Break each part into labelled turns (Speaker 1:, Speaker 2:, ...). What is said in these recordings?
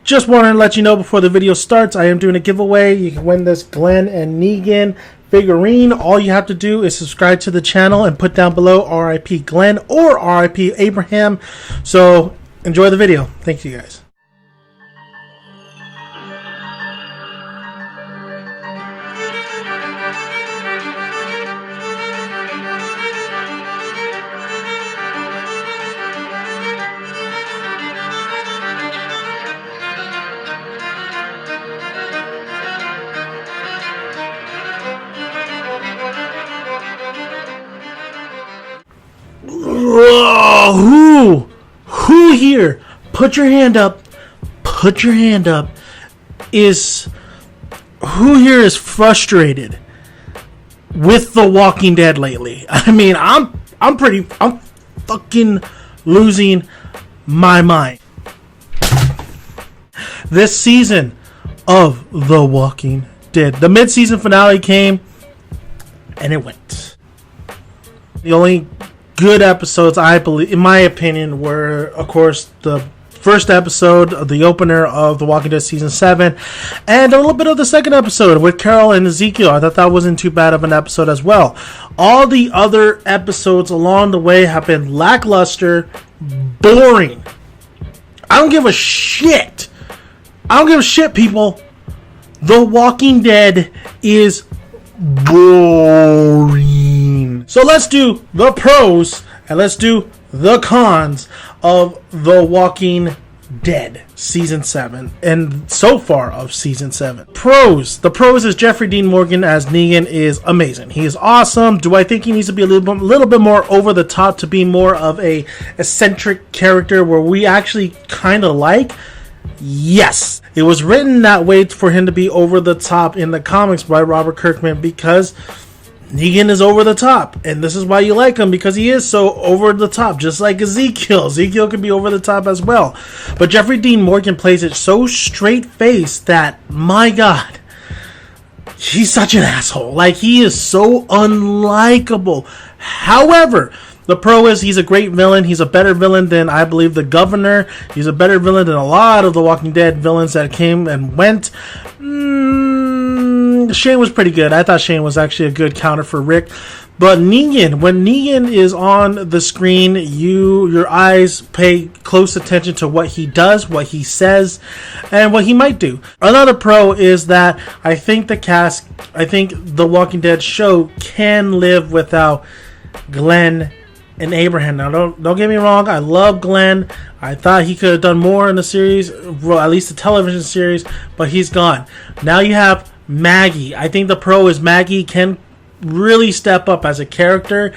Speaker 1: Just wanted to let you know before the video starts, I am doing a giveaway. You can win this Glenn and Negan figurine. All you have to do is subscribe to the channel and put down below RIP Glenn or RIP Abraham. So enjoy the video. Thank you guys. Who here, put your hand up, who here is frustrated with The Walking Dead lately? I mean, I'm fucking losing my mind. This season of The Walking Dead, the mid-season finale came and it went. The only good episodes, I believe, in my opinion, were, of course, the first episode of the opener of The Walking Dead Season 7, and a little bit of the second episode with Carol and Ezekiel. I thought that wasn't too bad of an episode as well. All the other episodes along the way have been lackluster, boring. I don't give a shit. People. The Walking Dead is boring. So let's do the pros and let's do the cons of The Walking Dead Season 7 and so far of Season 7. Pros. The pros is Jeffrey Dean Morgan as Negan is amazing. He is awesome. Do I think he needs to be a little bit more over the top to be more of a eccentric character where we actually kind of like? Yes. It was written that way for him to be over the top in the comics by Robert Kirkman because Negan is over the top, and this is why you like him, because he is so over the top, just like Ezekiel. Ezekiel can be over the top as well. But Jeffrey Dean Morgan plays it so straight-faced that, my God, he's such an asshole. Like, he is so unlikable. However, the pro is he's a great villain. He's a better villain than, I believe, the Governor. He's a better villain than a lot of the Walking Dead villains that came and went. Shane was pretty good. I thought Shane was actually a good counter for Rick. But Negan, when Negan is on the screen, your eyes pay close attention to what he does, what he says, and what he might do. Another pro is that I think the Walking Dead show can live without Glenn and Abraham. Now, don't get me wrong. I love Glenn. I thought he could have done more in the series, well, at least the television series, but he's gone. Now you have Maggie. I think the pro is Maggie can really step up as a character.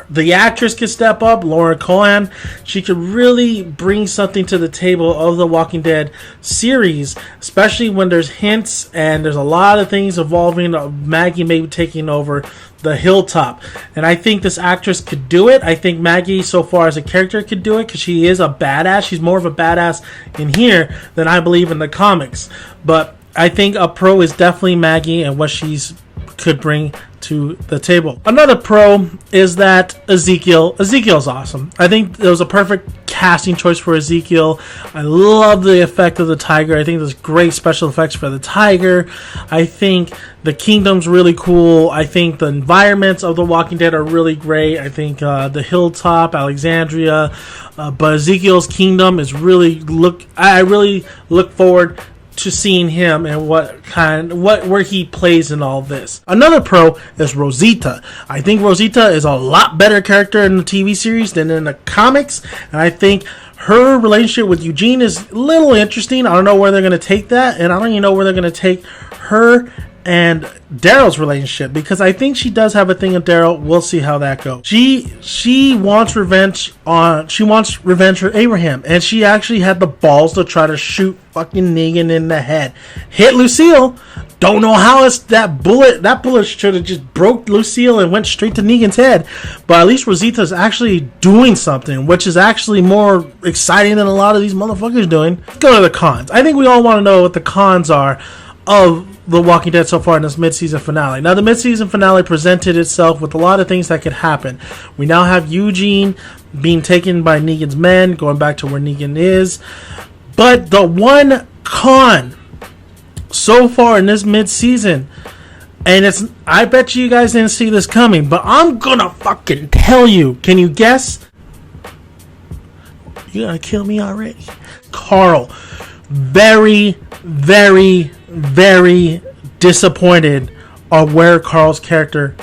Speaker 1: The actress could step up, Laura Cohen. She could really bring something to the table of the Walking Dead series, especially when there's hints and there's a lot of things involving Maggie maybe taking over the hilltop. And I think this actress could do it. I think Maggie, so far as a character, could do it because she is a badass. She's more of a badass in here than I believe in the comics. But I think a pro is definitely Maggie and what she's could bring to the table. Another pro is that Ezekiel's awesome. I think it was a perfect casting choice for Ezekiel. I love the effect of the tiger. I think there's great special effects for the tiger. I think the kingdom's really cool. I think the environments of The Walking Dead are really great. I think the hilltop, Alexandria, but Ezekiel's kingdom is I really look forward to seeing him and where he plays in all this. Another pro is Rosita. I think Rosita is a lot better character in the TV series than in the comics, and I think her relationship with Eugene is a little interesting. I don't know where they're going to take that, and I don't even know where they're going to take her and Daryl's relationship, because I think she does have a thing with Daryl. We'll see how that goes. She wants revenge for Abraham, and she actually had the balls to try to shoot fucking Negan in the head. Hit Lucille. Don't know how that bullet should have just broke Lucille and went straight to Negan's head. But at least Rosita's actually doing something, which is actually more exciting than a lot of these motherfuckers doing. Let's go to the cons. I think we all want to know what the cons are of The Walking Dead so far in this mid-season finale. Now, the mid-season finale presented itself with a lot of things that could happen. We now have Eugene being taken by Negan's men, going back to where Negan is. But the one con so far in this mid-season, and I bet you guys didn't see this coming, but I'm gonna fucking tell you. Can you guess? You gonna kill me already? Carl, very, very, very disappointed on where Carl's character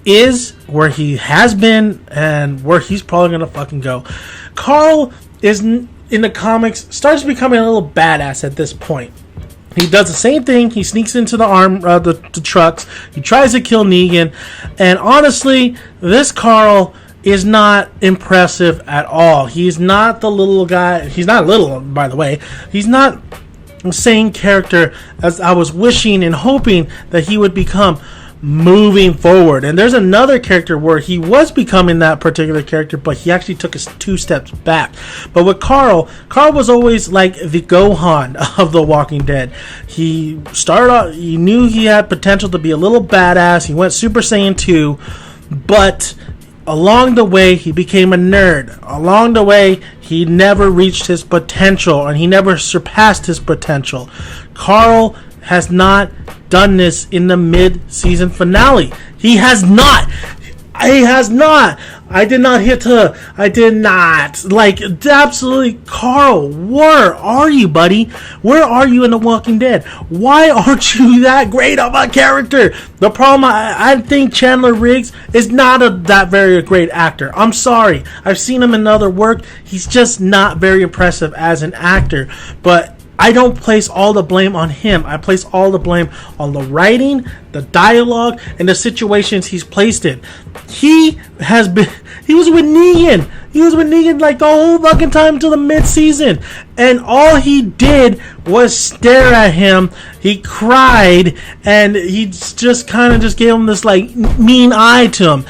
Speaker 1: is, where he has been, and where he's probably gonna fucking go. Carl is, in the comics, starts becoming a little badass at this point. He does the same thing. He sneaks into the trucks. He tries to kill Negan, and honestly, this Carl is not impressive at all. He's not the little guy. He's not little, by the way. He's not the same character as I was wishing and hoping that he would become moving forward. And there's another character where he was becoming that particular character, but he actually took us 2 steps back. But with Carl was always like the Gohan of The Walking Dead. He started out, he knew he had potential to be a little badass. He went Super Saiyan 2, but along the way, he became a nerd. Along the way, he never reached his potential, and he never surpassed his potential. Carl has not done this in the mid-season finale. He has not. He has not. I did not. Like, absolutely, Carl, where are you, buddy? Where are you in The Walking Dead? Why aren't you that great of a character? The problem, I think Chandler Riggs is not that very great actor. I'm sorry. I've seen him in other work. He's just not very impressive as an actor. But I don't place all the blame on him. I place all the blame on the writing, the dialogue, and the situations he's placed in. He was with Negan. He was with Negan like the whole fucking time until the mid-season. And all he did was stare at him. He cried, and he just kind of just gave him this like mean eye to him.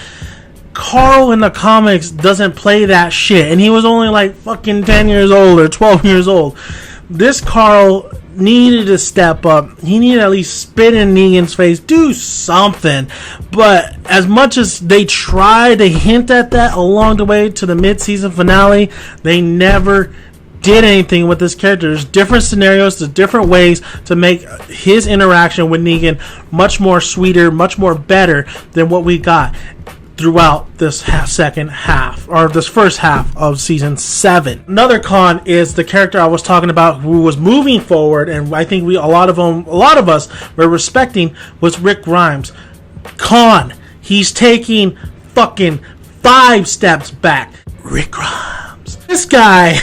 Speaker 1: Carl in the comics doesn't play that shit. And he was only like fucking 10 years old or 12 years old. This Carl needed to step up. He needed to at least spit in Negan's face, do something. But as much as they tried to hint at that along the way to the mid-season finale, they never did anything with this character. There's different scenarios, there's different ways to make his interaction with Negan much more sweeter, much more better than what we got throughout this second half, or this first half of season 7. Another con is the character I was talking about who was moving forward, and I think a lot of us were respecting, was Rick Grimes. Con, he's taking fucking 5 steps back. Rick Grimes. This guy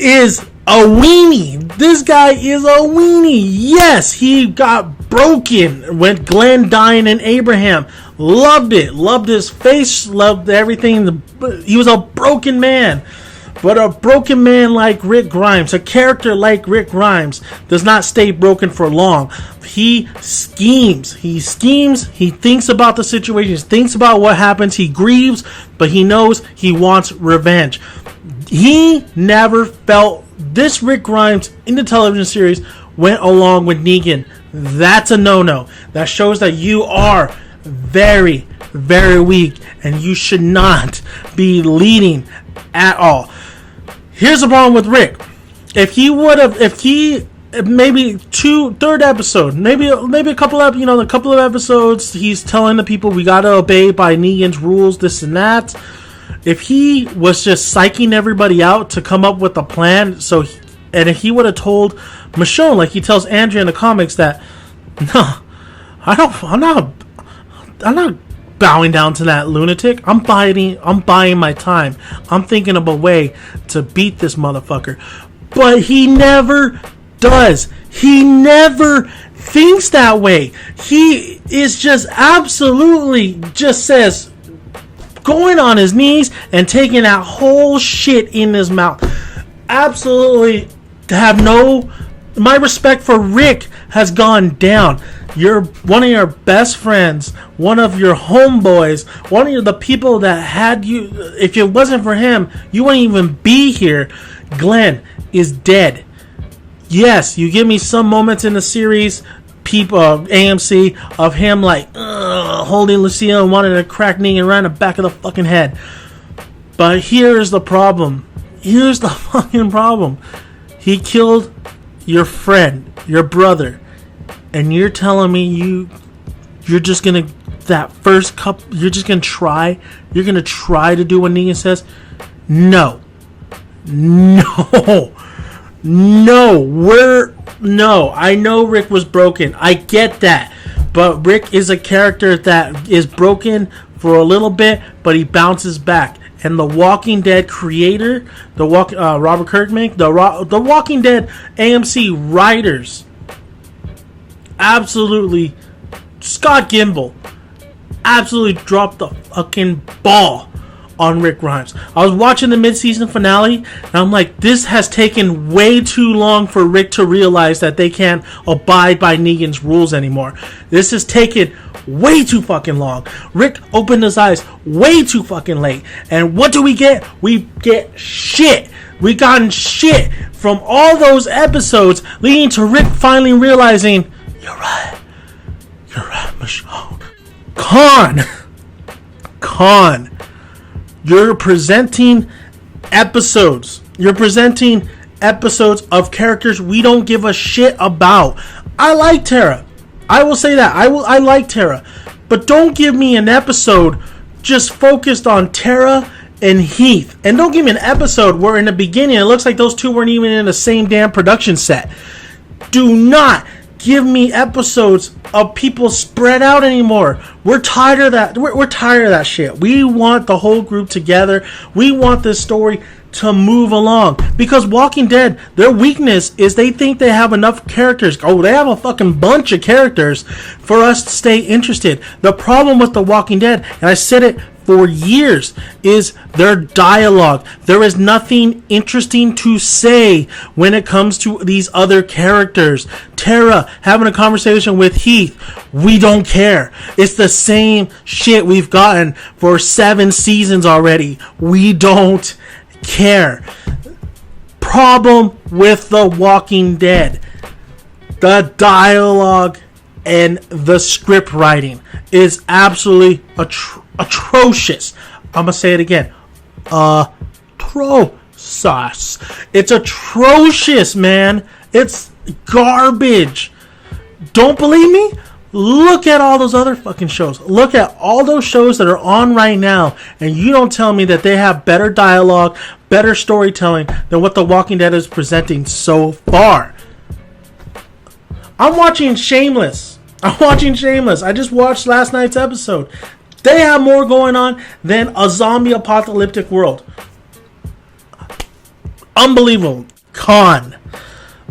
Speaker 1: is a weenie. This guy is a weenie. Yes, he got broken when Glenn dying and Abraham. Loved it. Loved his face. Loved everything. He was a broken man. But a broken man like Rick Grimes, a character like Rick Grimes, does not stay broken for long. He schemes. He thinks about the situations, thinks about what happens. He grieves, but he knows he wants revenge. He never felt this Rick Grimes in the television series went along with Negan. That's a no-no. That shows that you are very, very weak, and you should not be leading at all. Here's the problem with Rick. Maybe third episode, maybe a couple of episodes, he's telling the people we gotta obey by Negan's rules, this and that. If he was just psyching everybody out to come up with a plan, and if he would have told Michonne, like he tells Andrea in the comics, that no, I'm not bowing down to that lunatic. I'm buying my time. I'm thinking of a way to beat this motherfucker. But he never does. He never thinks that way. He is just absolutely just says, going on his knees and taking that whole shit in his mouth. Absolutely my respect for Rick has gone down. You're one of your best friends, one of your homeboys, one of the people that had you. If it wasn't for him, you wouldn't even be here. Glenn is dead. Yes, you give me some moments in the series, AMC, of him like holding Lucille and wanting to crack Negan right in the back of the fucking head. But here's the problem. Here's the fucking problem. He killed your friend, your brother, and you're telling me you're just gonna you're just gonna try. You're gonna try to do what Negan says. No. I know Rick was broken. I get that. But Rick is a character that is broken for a little bit, but he bounces back. And the Walking Dead creator, Robert Kirkman, the Walking Dead AMC writers, absolutely, Scott Gimple, absolutely dropped the fucking ball on Rick Grimes. I was watching the mid-season finale, and I'm like, this has taken way too long for Rick to realize that they can't abide by Negan's rules anymore. This has taken way too fucking long. Rick opened his eyes way too fucking late. And what do we get? We get shit. We gotten shit from all those episodes, leading to Rick finally realizing, you're right, Michonne. Khan. You're presenting episodes. You're presenting episodes of characters we don't give a shit about. I like Tara. I will say that. I like Tara. But don't give me an episode just focused on Tara and Heath. And don't give me an episode where in the beginning it looks like those two weren't even in the same damn production set. Do not give me episodes of people spread out anymore. We're tired of that. We're tired of that shit. We want the whole group together. We want this story to move along. Because Walking Dead, their weakness is they think they have enough characters. Oh, they have a fucking bunch of characters for us to stay interested. The problem with The Walking Dead, and I said it for years, is their dialogue. There is nothing interesting to say when it comes to these other characters. Tara having a conversation with Heath, we don't care. It's the same shit we've gotten for 7 seasons already. We don't care. Problem with The Walking Dead: the dialogue and the script writing is absolutely atrocious. I'm gonna say it again. Atrocious. It's atrocious, man. It's garbage. Don't believe me? Look at all those other fucking shows. Look at all those shows that are on right now, and you don't tell me that they have better dialogue, better storytelling than what The Walking Dead is presenting so far. I'm watching Shameless. I just watched last night's episode. They have more going on than a zombie apocalyptic world. Unbelievable.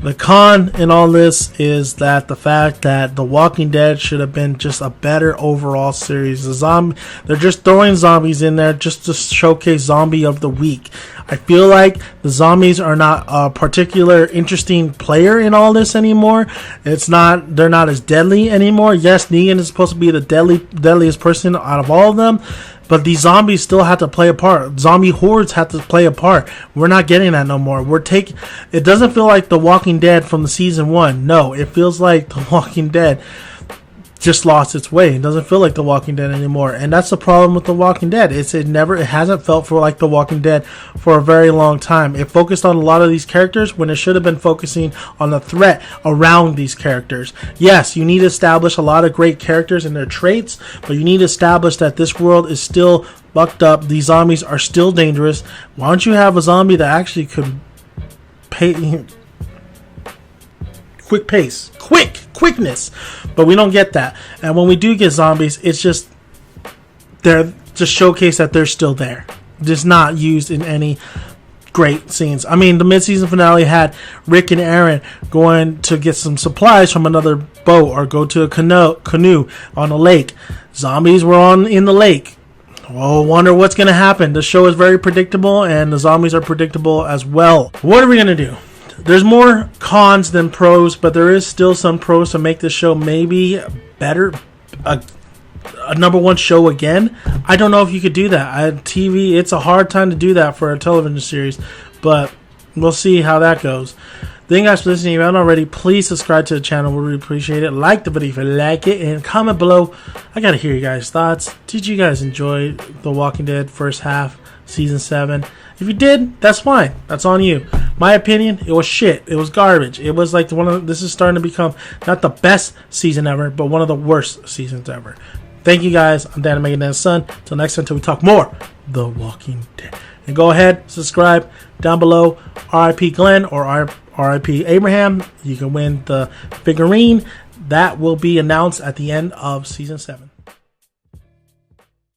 Speaker 1: The con in all this is that the fact that The Walking Dead should have been just a better overall series. They're just throwing zombies in there just to showcase Zombie of the Week. I feel like the zombies are not a particular interesting player in all this anymore. They're not as deadly anymore. Yes, Negan is supposed to be the deadliest person out of all of them, but these zombies still have to play a part. Zombie hordes have to play a part. We're not getting that no more. It doesn't feel like The Walking Dead from the season 1. No, it feels like The Walking Dead just lost its way. It doesn't feel like The Walking Dead anymore, and that's the problem with The Walking Dead. It hasn't felt like The Walking Dead for a very long time. It focused on a lot of these characters when it should have been focusing on the threat around these characters. Yes, you need to establish a lot of great characters and their traits, but you need to establish that this world is still fucked up. These zombies are still dangerous. Why don't you have a zombie that actually could quickness, but we don't get that. And when we do get zombies, it's just they're just showcase that they're still there, just not used in any great scenes. I mean, the mid-season finale had Rick and Aaron going to get some supplies from another boat or go to a canoe on a lake. Zombies were in the lake. Oh, wonder what's going to happen. The show is very predictable, and the zombies are predictable as well. What are we going to do? There's more cons than pros, but there is still some pros to make this show maybe better. A number one show again. I don't know if you could do that. TV, it's a hard time to do that for a television series, but we'll see how that goes. Thank you guys for listening. If you haven't already, please subscribe to the channel. We really appreciate it. Like the video if you like it, and comment below. I gotta hear you guys' thoughts. Did you guys enjoy The Walking Dead first half, season 7? If you did, that's fine. That's on you. My opinion, it was shit. It was garbage. It was like this is starting to become not the best season ever, but one of the worst seasons ever. Thank you guys. I'm Dan Omega Dan's son. Till next time, until we talk more The Walking Dead. And go ahead, subscribe down below. RIP Glenn or RIP Abraham. You can win the figurine. That will be announced at the end of season 7.